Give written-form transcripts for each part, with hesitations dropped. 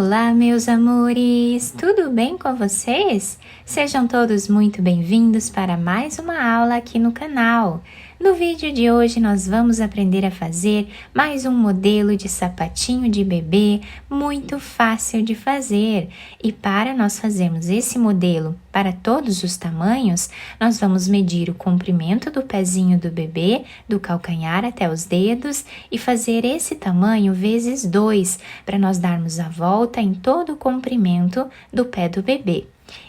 Olá, meus amores! Tudo bem com vocês? Sejam todos muito bem-vindos para mais uma aula aqui no canal. No vídeo de hoje nós vamos aprender a fazer mais um modelo de sapatinho de bebê muito fácil de fazer. E para nós fazermos esse modelo para todos os tamanhos, nós vamos medir o comprimento do pezinho do bebê, do calcanhar até os dedos e fazer esse tamanho vezes 2 para nós darmos a volta em todo o comprimento do pé do bebê.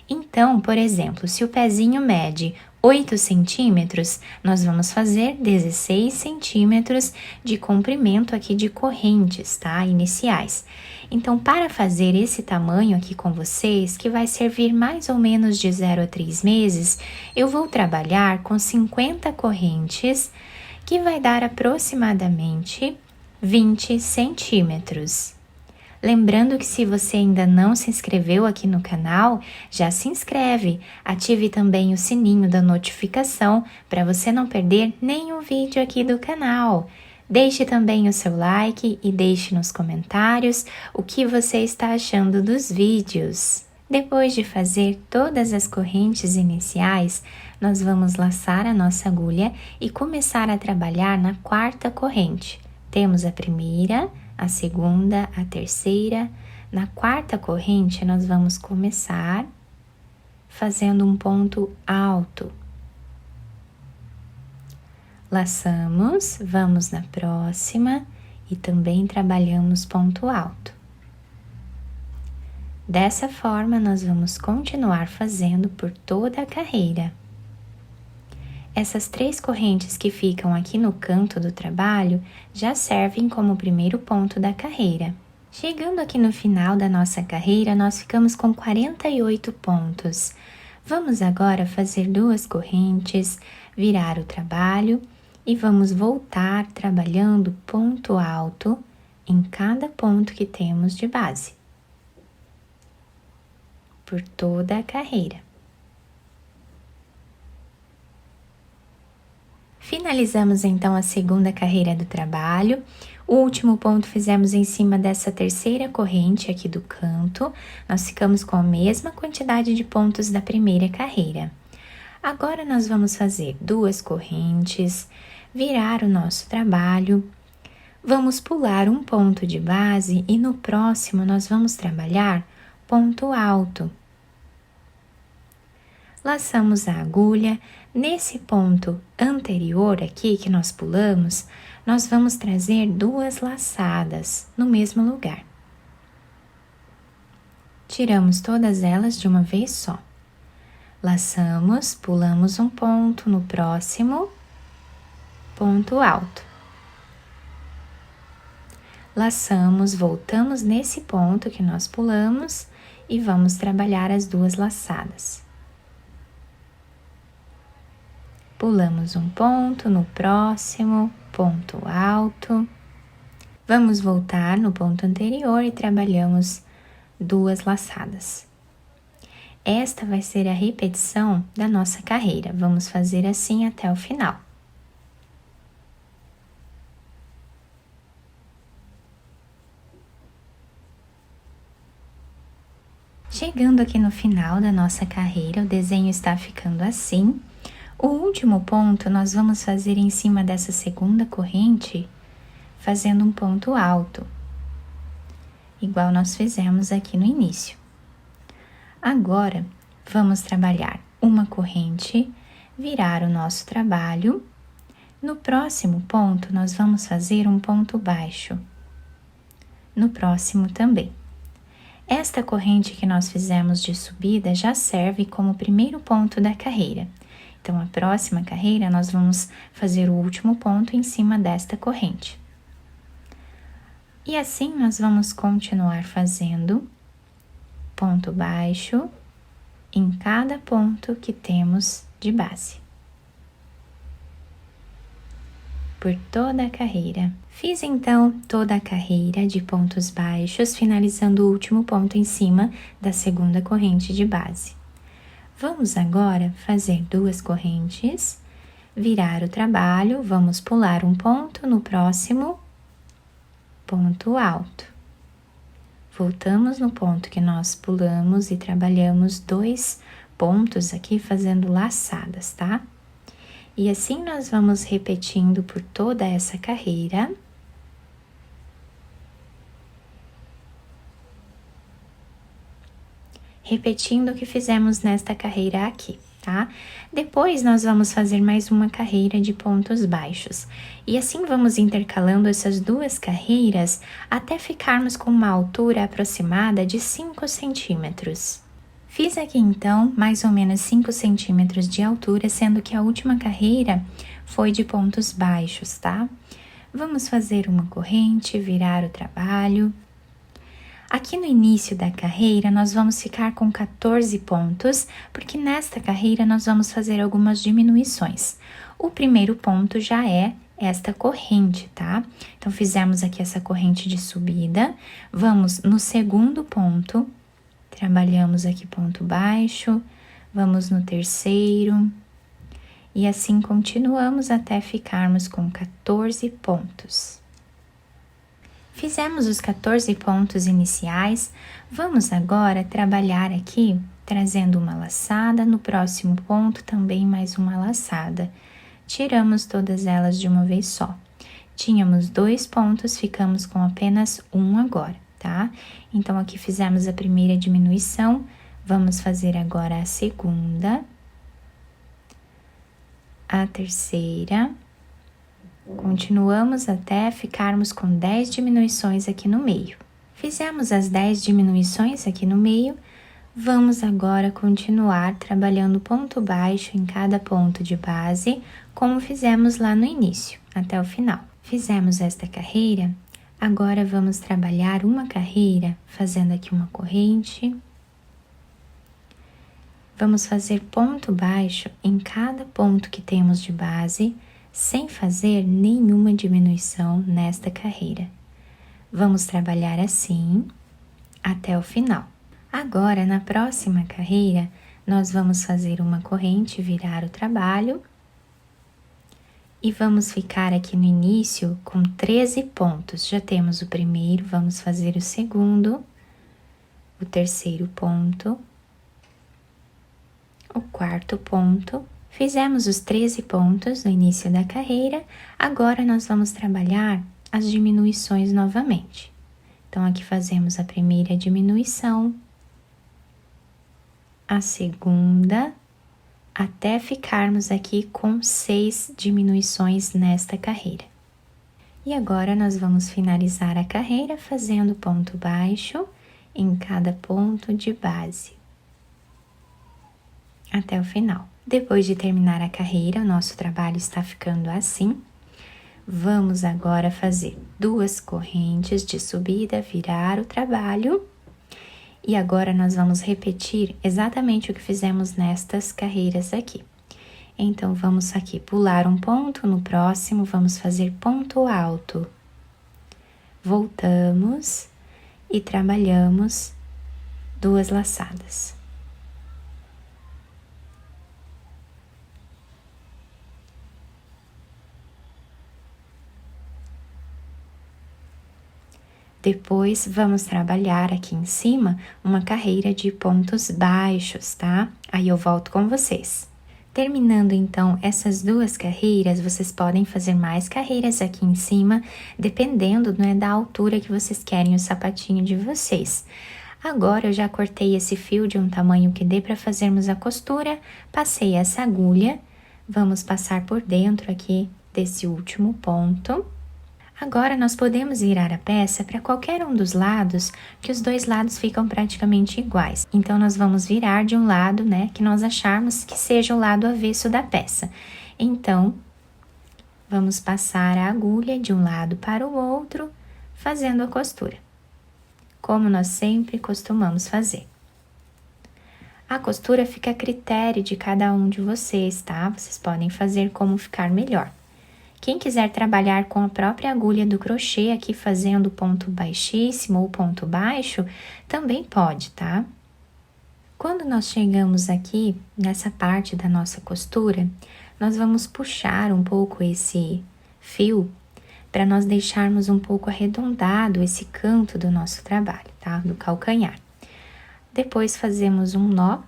Então, por exemplo, se o pezinho mede 8 centímetros, nós vamos fazer 16 centímetros de comprimento aqui de correntes, tá? Iniciais. Então, para fazer esse tamanho aqui com vocês, que vai servir mais ou menos de 0 a 3 meses, eu vou trabalhar com 50 correntes, que vai dar aproximadamente 20 centímetros. Lembrando que se você ainda não se inscreveu aqui no canal, já se inscreve, ative também o sininho da notificação para você não perder nenhum vídeo aqui do canal. Deixe também o seu like e deixe nos comentários o que você está achando dos vídeos. Depois de fazer todas as correntes iniciais, nós vamos laçar a nossa agulha e começar a trabalhar na quarta corrente. Temos a primeira, a segunda, a terceira. Na quarta corrente, nós vamos começar fazendo um ponto alto. Laçamos, vamos na próxima e também trabalhamos ponto alto. Dessa forma, nós vamos continuar fazendo por toda a carreira. Essas 3 correntes que ficam aqui no canto do trabalho já servem como primeiro ponto da carreira. Chegando aqui no final da nossa carreira, nós ficamos com 48 pontos. Vamos agora fazer 2 correntes, virar o trabalho e vamos voltar trabalhando ponto alto em cada ponto que temos de base, por toda a carreira. Finalizamos então a segunda carreira do trabalho. O último ponto fizemos em cima dessa terceira corrente aqui do canto. Nós ficamos com a mesma quantidade de pontos da primeira carreira. Agora nós vamos fazer 2 correntes, virar o nosso trabalho. Vamos pular um ponto de base e no próximo nós vamos trabalhar ponto alto. Laçamos a agulha. Nesse ponto anterior aqui que nós pulamos, nós vamos trazer 2 laçadas no mesmo lugar. Tiramos todas elas de uma vez só. Laçamos, pulamos um ponto no próximo, ponto alto. Laçamos, voltamos nesse ponto que nós pulamos e vamos trabalhar as 2 laçadas. Pulamos um ponto no próximo, ponto alto. Vamos voltar no ponto anterior e trabalhamos 2 laçadas. Esta vai ser a repetição da nossa carreira. Vamos fazer assim até o final. Chegando aqui no final da nossa carreira, o desenho está ficando assim. O último ponto nós vamos fazer em cima dessa segunda corrente, fazendo um ponto alto, igual nós fizemos aqui no início. Agora, vamos trabalhar uma corrente, virar o nosso trabalho. No próximo ponto, nós vamos fazer um ponto baixo. No próximo também. Esta corrente que nós fizemos de subida já serve como primeiro ponto da carreira. Então, a próxima carreira, nós vamos fazer o último ponto em cima desta corrente. E assim, nós vamos continuar fazendo ponto baixo em cada ponto que temos de base. Por toda a carreira. Fiz, então, toda a carreira de pontos baixos, finalizando o último ponto em cima da segunda corrente de base. Vamos agora fazer 2 correntes, virar o trabalho, vamos pular um ponto no próximo, ponto alto. Voltamos no ponto que nós pulamos e trabalhamos 2 pontos aqui fazendo laçadas, tá? E assim nós vamos repetindo por toda essa carreira. Repetindo o que fizemos nesta carreira aqui, tá? Depois, nós vamos fazer mais uma carreira de pontos baixos. E assim vamos intercalando essas 2 carreiras até ficarmos com uma altura aproximada de 5 centímetros. Fiz aqui, então, mais ou menos 5 centímetros de altura, sendo que a última carreira foi de pontos baixos, tá? Vamos fazer uma corrente, virar o trabalho. Aqui no início da carreira, nós vamos ficar com 14 pontos, porque nesta carreira nós vamos fazer algumas diminuições. O primeiro ponto já é esta corrente, tá? Então, fizemos aqui essa corrente de subida, vamos no segundo ponto, trabalhamos aqui ponto baixo, vamos no terceiro, e assim continuamos até ficarmos com 14 pontos. Fizemos os 14 pontos iniciais, vamos agora trabalhar aqui, trazendo uma laçada, no próximo ponto também mais uma laçada. Tiramos todas elas de uma vez só. Tínhamos 2 pontos, ficamos com apenas um agora, tá? Então, aqui fizemos a primeira diminuição, vamos fazer agora a segunda, a terceira. Continuamos até ficarmos com 10 diminuições aqui no meio. Fizemos as 10 diminuições aqui no meio, vamos agora continuar trabalhando ponto baixo em cada ponto de base, como fizemos lá no início, até o final. Fizemos esta carreira, agora vamos trabalhar uma carreira, fazendo aqui uma corrente. Vamos fazer ponto baixo em cada ponto que temos de base, sem fazer nenhuma diminuição nesta carreira. Vamos trabalhar assim até o final. Agora, na próxima carreira, nós vamos fazer uma corrente, virar o trabalho e vamos ficar aqui no início com 13 pontos. Já temos o primeiro, vamos fazer o segundo, o terceiro ponto, o quarto ponto. Fizemos os 13 pontos no início da carreira, agora nós vamos trabalhar as diminuições novamente. Então, aqui fazemos a primeira diminuição, a segunda, até ficarmos aqui com 6 diminuições nesta carreira. E agora, nós vamos finalizar a carreira fazendo ponto baixo em cada ponto de base, até o final. Depois de terminar a carreira, o nosso trabalho está ficando assim. Vamos agora fazer 2 correntes de subida, virar o trabalho. E agora nós vamos repetir exatamente o que fizemos nestas carreiras aqui. Então, vamos aqui pular um ponto, no próximo vamos fazer ponto alto. Voltamos e trabalhamos 2 laçadas. Depois, vamos trabalhar aqui em cima uma carreira de pontos baixos, tá? Aí eu volto com vocês. Terminando, então, essas 2 carreiras, vocês podem fazer mais carreiras aqui em cima, dependendo, né, da altura que vocês querem o sapatinho de vocês. Agora, eu já cortei esse fio de um tamanho que dê para fazermos a costura, passei essa agulha, vamos passar por dentro aqui desse último ponto. Agora, nós podemos virar a peça para qualquer um dos lados, que os 2 lados ficam praticamente iguais. Então, nós vamos virar de um lado, né, que nós acharmos que seja o lado avesso da peça. Então, vamos passar a agulha de um lado para o outro, fazendo a costura, como nós sempre costumamos fazer. A costura fica a critério de cada um de vocês, tá? Vocês podem fazer como ficar melhor. Quem quiser trabalhar com a própria agulha do crochê aqui fazendo ponto baixíssimo ou ponto baixo, também pode, tá? Quando nós chegamos aqui nessa parte da nossa costura, nós vamos puxar um pouco esse fio para nós deixarmos um pouco arredondado esse canto do nosso trabalho, tá? Do calcanhar. Depois fazemos um nó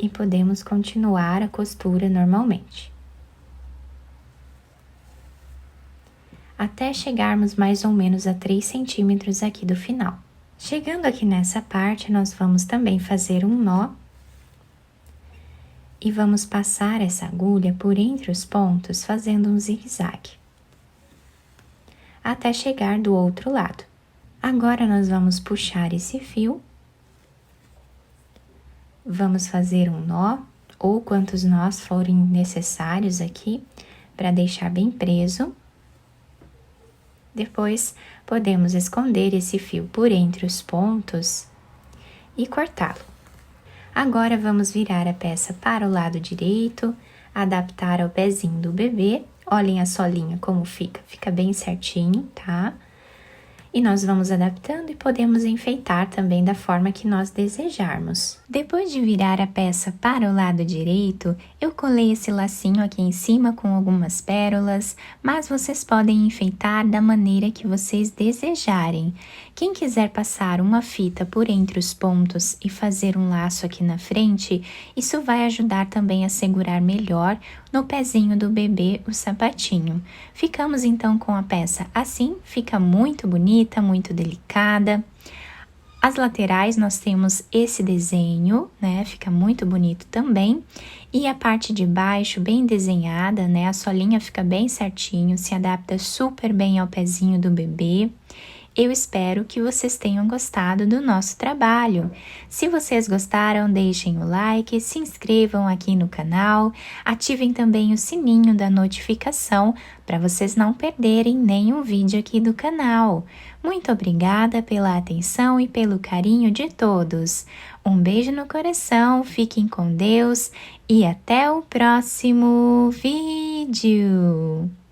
e podemos continuar a costura normalmente. Até chegarmos mais ou menos a 3 centímetros aqui do final. Chegando aqui nessa parte, nós vamos também fazer um nó e vamos passar essa agulha por entre os pontos, fazendo um zigue-zague, até chegar do outro lado. Agora, nós vamos puxar esse fio, vamos fazer um nó, ou quantos nós forem necessários aqui, para deixar bem preso. Depois, podemos esconder esse fio por entre os pontos e cortá-lo. Agora, vamos virar a peça para o lado direito, adaptar ao pezinho do bebê. Olhem a solinha como fica bem certinho, tá? E nós vamos adaptando e podemos enfeitar também da forma que nós desejarmos. Depois de virar a peça para o lado direito, eu colei esse lacinho aqui em cima com algumas pérolas, mas vocês podem enfeitar da maneira que vocês desejarem. Quem quiser passar uma fita por entre os pontos e fazer um laço aqui na frente, isso vai ajudar também a segurar melhor no pezinho do bebê o sapatinho. Ficamos então com a peça assim, fica muito bonita, muito delicada. As laterais nós temos esse desenho, né? Fica muito bonito também. E a parte de baixo bem desenhada, né? A solinha fica bem certinho, se adapta super bem ao pezinho do bebê. Eu espero que vocês tenham gostado do nosso trabalho. Se vocês gostaram, deixem o like, se inscrevam aqui no canal, ativem também o sininho da notificação para vocês não perderem nenhum vídeo aqui do canal. Muito obrigada pela atenção e pelo carinho de todos. Um beijo no coração, fiquem com Deus e até o próximo vídeo!